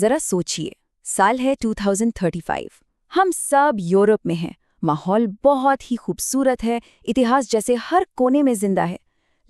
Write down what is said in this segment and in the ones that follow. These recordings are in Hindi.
जरा सोचिए, साल है 2035। हम सब यूरोप में हैं। माहौल बहुत ही खूबसूरत है, इतिहास जैसे हर कोने में जिंदा है।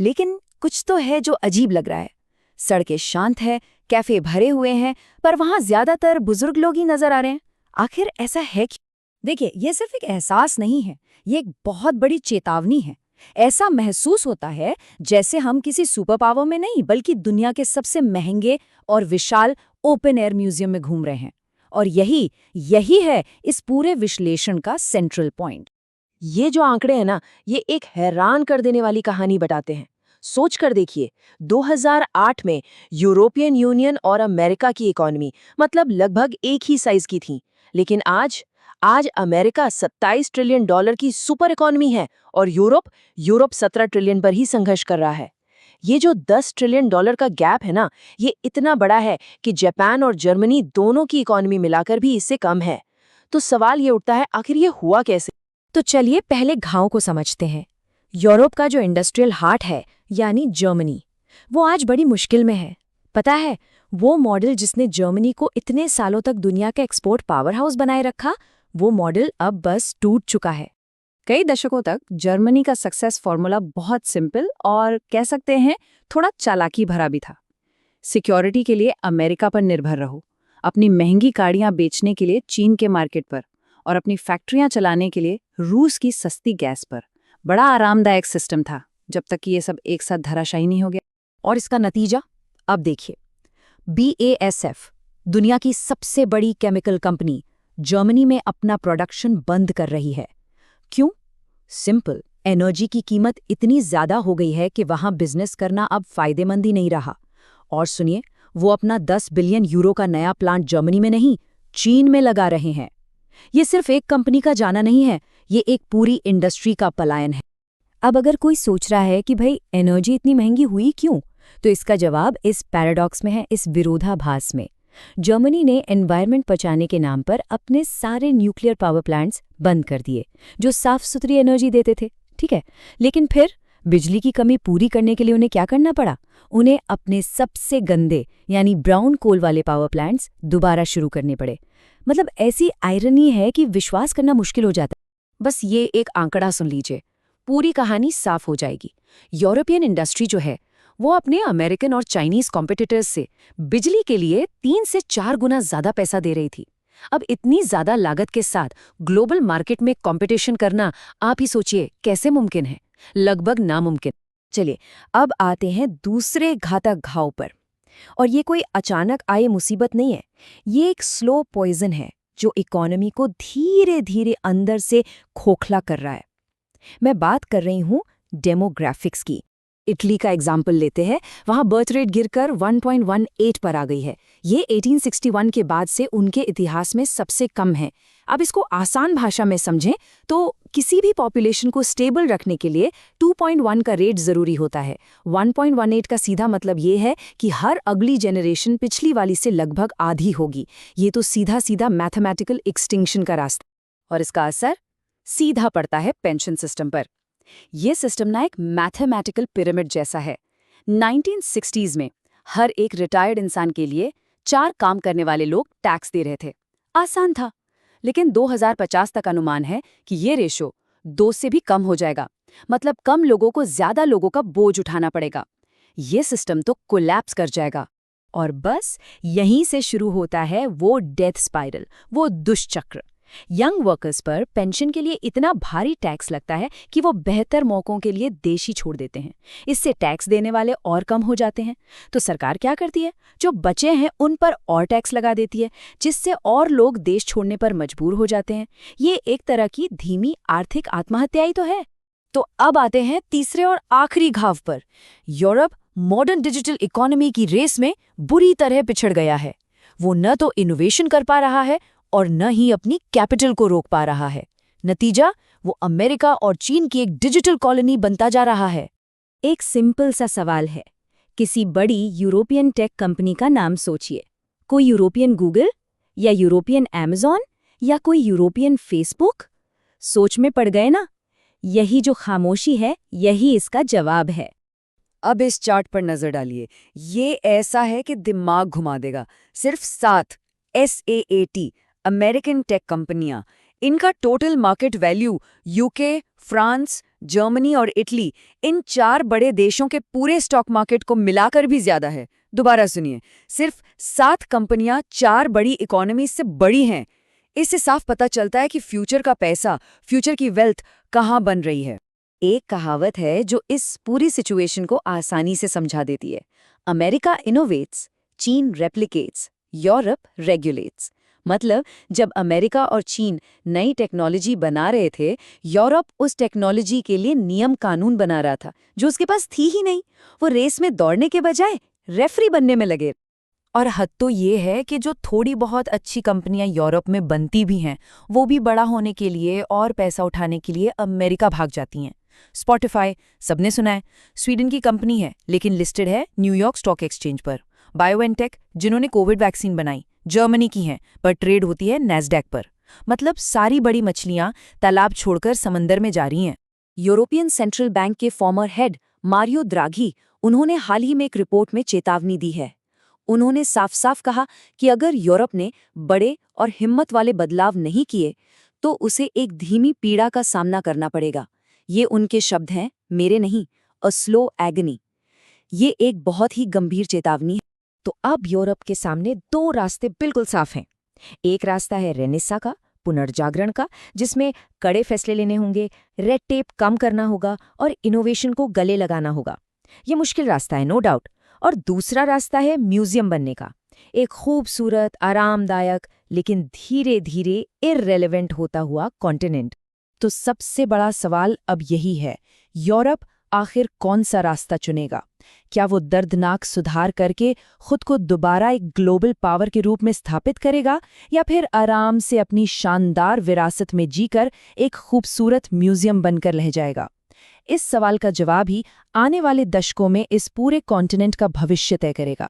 लेकिन कुछ तो है जो अजीब लग रहा है। सड़कें शांत है, कैफे भरे हुए हैं, पर वहां ज्यादातर बुजुर्ग लोग ही नजर आ रहे हैं। आखिर ऐसा है क्यों? देखिए, ये सिर्फ एक एहसास नहीं है, ये एक बहुत बड़ी चेतावनी है। ऐसा महसूस होता है जैसे हम किसी सुपर पावर में नहीं बल्कि दुनिया के सबसे महंगे और विशाल ओपन एयर म्यूजियम में घूम रहे हैं। और यही यही है इस पूरे विश्लेषण का सेंट्रल पॉइंट। ये जो आंकड़े हैं ना, ये एक हैरान कर देने वाली कहानी बताते हैं। सोच कर देखिए, 2008 में यूरोपियन यूनियन और अमेरिका की इकोनॉमी मतलब लगभग एक ही साइज की थी। लेकिन आज अमेरिका 27 ट्रिलियन डॉलर की सुपर इकोनॉमी है और यूरोप 17 ट्रिलियन पर ही संघर्ष कर रहा है। ये जो 10 ट्रिलियन डॉलर का गैप है ना, ये इतना बड़ा है कि जापान और जर्मनी दोनों की इकोनॉमी मिलाकर भी इससे कम है। तो सवाल ये उठता है, आखिर ये हुआ कैसे? तो चलिए पहले घाव को समझते हैं। यूरोप का जो इंडस्ट्रियल हार्ट है, यानी जर्मनी, वो आज बड़ी मुश्किल में है। पता है, वो मॉडल जिसने जर्मनी को इतने सालों तक दुनिया का एक्सपोर्ट पावर हाउस बनाए रखा, वो मॉडल अब बस टूट चुका है। कई दशकों तक जर्मनी का सक्सेस फॉर्मूला बहुत सिंपल और कह सकते हैं थोड़ा चालाकी भरा भी था। सिक्योरिटी के लिए अमेरिका पर निर्भर रहो, अपनी महंगी गाड़ियां बेचने के लिए चीन के मार्केट पर, और अपनी फैक्ट्रियां चलाने के लिए रूस की सस्ती गैस पर। बड़ा आरामदायक सिस्टम था, जब तक कि ये सब एक साथ धराशायी नहीं हो गया। और इसका नतीजा अब देखिए। BASF, दुनिया की सबसे बड़ी केमिकल कंपनी, जर्मनी में अपना प्रोडक्शन बंद कर रही है। क्यों? सिंपल, एनर्जी की कीमत इतनी ज्यादा हो गई है कि वहां बिजनेस करना अब फायदेमंद ही नहीं रहा। और सुनिए, वो अपना 10 बिलियन यूरो का नया प्लांट जर्मनी में नहीं, चीन में लगा रहे हैं। ये सिर्फ एक कंपनी का जाना नहीं है, ये एक पूरी इंडस्ट्री का पलायन है। अब अगर कोई सोच रहा है कि भाई एनर्जी इतनी महंगी हुई क्यों, तो इसका जवाब इस पैराडॉक्स में है, इस विरोधाभास में। जर्मनी ने एनवायरनमेंट बचाने के नाम पर अपने सारे न्यूक्लियर पावर प्लांट्स बंद कर दिए, जो साफ सुथरी एनर्जी देते थे। ठीक है, लेकिन फिर बिजली की कमी पूरी करने के लिए उन्हें क्या करना पड़ा? उन्हें अपने सबसे गंदे यानी ब्राउन कोल वाले पावर प्लांट्स दोबारा शुरू करने पड़े। मतलब ऐसी आयरनी है कि विश्वास करना मुश्किल हो जाता है। बस ये एक आंकड़ा सुन लीजिए, पूरी कहानी साफ हो जाएगी। यूरोपियन इंडस्ट्री जो है, वो अपने अमेरिकन और चाइनीज कॉम्पिटिटर्स से बिजली के लिए 3 से 4 गुना ज्यादा पैसा दे रही थी। अब इतनी ज्यादा लागत के साथ ग्लोबल मार्केट में कंपटीशन करना, आप ही सोचिए कैसे मुमकिन है? लगभग नामुमकिन। चलिए, अब आते हैं दूसरे घातक घाव पर। और ये कोई अचानक आए मुसीबत नहीं है, ये एक स्लो पॉइजन है जो इकोनॉमी को धीरे धीरे अंदर से खोखला कर रहा है। मैं बात कर रही हूं डेमोग्राफिक्स की। इटली का एग्जाम्पल लेते हैं, वहां बर्थ रेट गिरकर 1.18 पर आ गई है। ये 1861 के बाद से उनके इतिहास में सबसे कम है। अब इसको आसान भाषा में समझें तो किसी भी पॉपुलेशन को स्टेबल रखने के लिए 2.1 का रेट जरूरी होता है। 1.18 का सीधा मतलब ये है कि हर अगली जनरेशन पिछली वाली से लगभग आधी होगी। ये तो सीधा सीधा मैथमेटिकल एक्सटिंक्शन का रास्ता। और इसका असर सीधा पड़ता है पेंशन सिस्टम पर। ये सिस्टम ना एक मैथमेटिकल पिरामिड जैसा है। 1960s में हर एक रिटायर्ड इंसान के लिए 4 काम करने वाले लोग टैक्स दे रहे थे। आसान था। लेकिन 2050 तक अनुमान है कि ये रेशो 2 से भी कम हो जाएगा। मतलब कम लोगों को ज्यादा लोगों का बोझ उठाना पड़ेगा। ये सिस्टम तो कोलैप्स कर जाएगा। और बस यहीं से शुरू होता है वो डेथ स्पाइरल, वो दुष्चक्र। यंग वर्कर्स पर पेंशन के लिए इतना भारी टैक्स लगता है कि वो बेहतर मौकों के लिए देश ही छोड़ देते हैं। इससे टैक्स देने वाले और कम हो जाते हैं। तो सरकार क्या करती है? जो बचे हैं उन पर और टैक्स लगा देती है, जिससे और लोग देश छोड़ने पर मजबूर हो जाते हैं। ये एक तरह की धीमी आर्थिक आत्महत्या ही तो है। तो अब आते हैं तीसरे और आखिरी घाव पर। यूरोप मॉडर्न डिजिटल इकोनॉमी की रेस में बुरी तरह पिछड़ गया है। वो न तो इनोवेशन कर पा रहा है और न ही अपनी कैपिटल को रोक पा रहा है। नतीजा, वो अमेरिका और चीन की एक डिजिटल कॉलोनी बनता जा रहा है। एक सिंपल सा सवाल है, किसी बड़ी यूरोपियन टेक कंपनी का नाम सोचिए। कोई यूरोपियन गूगल या यूरोपियन अमेज़न या कोई यूरोपियन फेसबुक? सोच में पड़ गए ना? यही जो खामोशी है, यही इसका जवाब है। अब इस चार्ट पर नजर डालिए। ये ऐसा है कि दिमाग घुमा देगा। सिर्फ 7 SAAT अमेरिकन टेक कंपनियां, इनका total market value UK, France, Germany और इटली, इन 4 बड़े देशों के पूरे स्टॉक मार्केट को मिलाकर भी ज्यादा है। दोबारा सुनिए, सिर्फ 7 कंपनियां 4 बड़ी इकोनॉमी से बड़ी हैं। इससे साफ पता चलता है कि फ्यूचर का पैसा, फ्यूचर की वेल्थ कहाँ बन रही है। एक कहावत है जो इस पूरी सिचुएशन को आसानी से समझा देती है। अमेरिका इनोवेट्स, चीन रेप्लिकेट्स, यूरोप रेगुलेट्स। मतलब जब अमेरिका और चीन नई टेक्नोलॉजी बना रहे थे, यूरोप उस टेक्नोलॉजी के लिए नियम कानून बना रहा था जो उसके पास थी ही नहीं। वो रेस में दौड़ने के बजाय रेफरी बनने में लगे। और हद तो ये है कि जो थोड़ी बहुत अच्छी कंपनियां यूरोप में बनती भी हैं, वो भी बड़ा होने के लिए और पैसा उठाने के लिए अमेरिका भाग जाती हैं। स्पॉटिफाई, सबने सुना है, स्वीडन की कंपनी है लेकिन लिस्टेड है न्यूयॉर्क स्टॉक एक्सचेंज पर। बायोएनटेक, जिन्होंने कोविड वैक्सीन बनाई, जर्मनी की हैं पर ट्रेड होती है नैस्डैक पर। मतलब सारी बड़ी मछलियां तालाब छोड़कर समंदर में जा रही हैं। यूरोपियन सेंट्रल बैंक के फॉर्मर हेड मारियो द्राघी, उन्होंने हाल ही में एक रिपोर्ट में चेतावनी दी है। उन्होंने साफ साफ कहा कि अगर यूरोप ने बड़े और हिम्मत वाले बदलाव नहीं किए तो उसे एक धीमी पीड़ा का सामना करना पड़ेगा। ये उनके शब्द हैं, मेरे नहीं, अ स्लो एगनी। ये एक बहुत ही गंभीर चेतावनी है। तो अब यूरोप के सामने 2 रास्ते बिल्कुल साफ हैं। एक रास्ता है रेनेसा का, पुनर्जागरण का, जिसमें कड़े फैसले लेने होंगे, रेड टेप कम करना होगा और इनोवेशन को गले लगाना होगा। ये मुश्किल रास्ता है, नो डाउट। और दूसरा रास्ता है म्यूजियम बनने का, एक खूबसूरत, आरामदायक लेकिन धीरे धीरे इररिलेवेंट होता हुआ कॉन्टिनेंट। तो सबसे बड़ा सवाल अब यही है, यूरोप आखिर कौन सा रास्ता चुनेगा? क्या वो दर्दनाक सुधार करके खुद को दोबारा एक ग्लोबल पावर के रूप में स्थापित करेगा, या फिर आराम से अपनी शानदार विरासत में जीकर एक खूबसूरत म्यूजियम बनकर रह जाएगा? इस सवाल का जवाब ही आने वाले दशकों में इस पूरे कॉन्टिनेंट का भविष्य तय करेगा।